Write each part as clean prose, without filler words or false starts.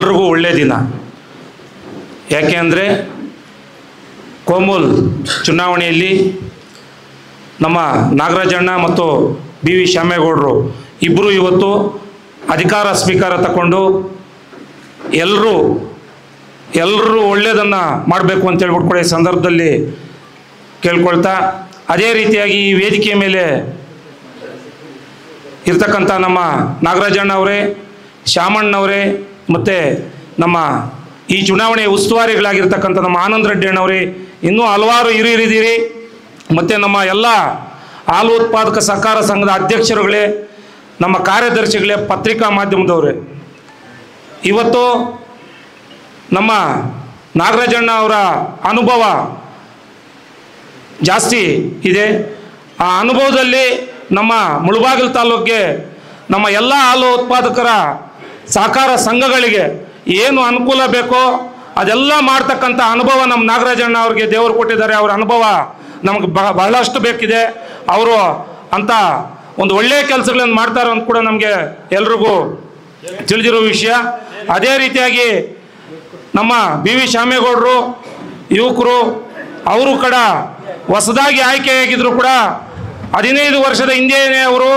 ಎಲ್ರಿಗೂ ಒಳ್ಳೆಯ ದಿನ. ಯಾಕೆ ಅಂದರೆ ಕೋಮೂಲ್ ಚುನಾವಣೆಯಲ್ಲಿ ನಮ್ಮ ನಾಗರಾಜಣ್ಣ ಮತ್ತು ಬಿ ವಿ ಶ್ಯಾಮೇಗೌಡರು ಇಬ್ಬರು ಇವತ್ತು ಅಧಿಕಾರ ಸ್ವೀಕಾರ ತಗೊಂಡು ಎಲ್ಲರೂ ಒಳ್ಳೆಯದನ್ನು ಮಾಡಬೇಕು ಅಂತ ಹೇಳ್ಬಿಟ್ಟು ಕೂಡ ಈ ಸಂದರ್ಭದಲ್ಲಿ ಕೇಳ್ಕೊಳ್ತಾ, ಅದೇ ರೀತಿಯಾಗಿ ಈ ವೇದಿಕೆ ಮೇಲೆ ಇರ್ತಕ್ಕಂಥ ನಮ್ಮ ನಾಗರಾಜಣ್ಣ ಅವರೇ, ಶ್ಯಾಮಣ್ಣವರೇ ಮತ್ತು ನಮ್ಮ ಈ ಚುನಾವಣೆ ಉಸ್ತುವಾರಿಗಳಾಗಿರ್ತಕ್ಕಂಥ ನಮ್ಮ ಆನಂದ್ ರೆಡ್ಡಿ ಅಣ್ಣವರೇ, ಇನ್ನೂ ಹಲವಾರು ಹಿರಿಯರಿದ್ದೀರಿ. ಮತ್ತು ನಮ್ಮ ಎಲ್ಲ ಹಾಲು ಉತ್ಪಾದಕ ಸಹಕಾರ ಸಂಘದ ಅಧ್ಯಕ್ಷರುಗಳೇ, ನಮ್ಮ ಕಾರ್ಯದರ್ಶಿಗಳೇ, ಪತ್ರಿಕಾ ಮಾಧ್ಯಮದವರೇ, ಇವತ್ತು ನಮ್ಮ ನಾಗರಾಜಣ್ಣ ಅವರ ಅನುಭವ ಜಾಸ್ತಿ ಇದೆ. ಆ ಅನುಭವದಲ್ಲಿ ನಮ್ಮ ಮುಳಬಾಗಿಲು ತಾಲೂಕಿಗೆ ನಮ್ಮ ಎಲ್ಲ ಹಾಲು ಉತ್ಪಾದಕರ ಸಹಕಾರ ಸಂಘಗಳಿಗೆ ಏನು ಅನುಕೂಲ ಬೇಕೋ ಅದೆಲ್ಲ ಮಾಡ್ತಕ್ಕಂಥ ಅನುಭವ ನಮ್ಮ ನಾಗರಾಜಣ್ಣ ಅವ್ರಿಗೆ ದೇವರು ಕೊಟ್ಟಿದ್ದಾರೆ. ಅವರ ಅನುಭವ ನಮಗೆ ಬಹಳಷ್ಟು ಬೇಕಿದೆ. ಅವರು ಅಂಥ ಒಂದು ಒಳ್ಳೆಯ ಕೆಲಸಗಳನ್ನು ಮಾಡ್ತಾರೆ ಅಂತ ಕೂಡ ನಮಗೆ ಎಲ್ರಿಗೂ ತಿಳಿದಿರೋ ವಿಷಯ. ಅದೇ ರೀತಿಯಾಗಿ ನಮ್ಮ ಬಿ ವಿ ಶ್ಯಾಮೇಗೌಡರು ಯುವಕರು, ಅವರು ಕೂಡ ಹೊಸದಾಗಿ ಆಯ್ಕೆಯಾಗಿದ್ದರು ಕೂಡ 15 ವರ್ಷದ ಹಿಂದೆಯೇ ಅವರು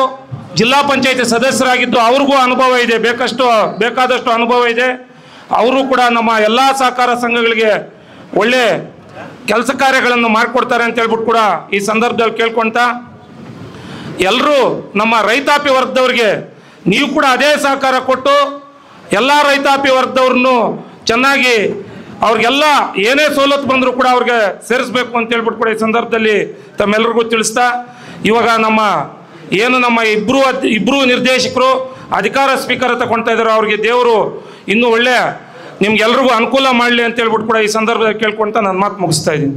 ಜಿಲ್ಲಾ ಪಂಚಾಯತಿ ಸದಸ್ಯರಾಗಿದ್ದು ಅವ್ರಿಗೂ ಅನುಭವ ಇದೆ, ಬೇಕಾದಷ್ಟು ಅನುಭವ ಇದೆ. ಅವರು ಕೂಡ ನಮ್ಮ ಎಲ್ಲ ಸಹಕಾರ ಸಂಘಗಳಿಗೆ ಒಳ್ಳೆ ಕೆಲಸ ಕಾರ್ಯಗಳನ್ನು ಮಾಡಿಕೊಡ್ತಾರೆ ಅಂತ ಹೇಳ್ಬಿಟ್ಟು ಕೂಡ ಈ ಸಂದರ್ಭದಲ್ಲಿ ಕೇಳ್ಕೊಳ್ತಾ, ಎಲ್ಲರೂ ನಮ್ಮ ರೈತಾಪಿ ವರ್ಗದವ್ರಿಗೆ ನೀವು ಕೂಡ ಅದೇ ಸಹಕಾರ ಕೊಟ್ಟು ಎಲ್ಲ ರೈತಾಪಿ ವರ್ಗದವ್ರನ್ನು ಚೆನ್ನಾಗಿ ಅವ್ರಿಗೆಲ್ಲ ಏನೇ ಸವಲತ್ತು ಬಂದರೂ ಕೂಡ ಅವ್ರಿಗೆ ಸೇರಿಸ್ಬೇಕು ಅಂತ ಹೇಳ್ಬಿಟ್ಟು ಕೂಡ ಈ ಸಂದರ್ಭದಲ್ಲಿ ತಮ್ಮೆಲ್ಲರಿಗೂ ತಿಳಿಸ್ತಾ, ಇವಾಗ ನಮ್ಮ ಇಬ್ಬರು ನಿರ್ದೇಶಕರು ಅಧಿಕಾರ ಸ್ವೀಕಾರ ತಗೊಳ್ತಾ ಇದ್ದಾರೆ, ಅವ್ರಿಗೆ ದೇವರು ಇನ್ನೂ ಒಳ್ಳೆ ನಿಮ್ಗೆಲ್ರಿಗೂ ಅನುಕೂಲ ಮಾಡಲಿ ಅಂತ ಹೇಳ್ಬಿಟ್ಟು ಕೂಡ ಈ ಸಂದರ್ಭದಲ್ಲಿ ಕೇಳ್ಕೊಳ್ತಾ ನನ್ನ ಮಾತು ಮುಗಿಸ್ತಾ ಇದ್ದೀನಿ.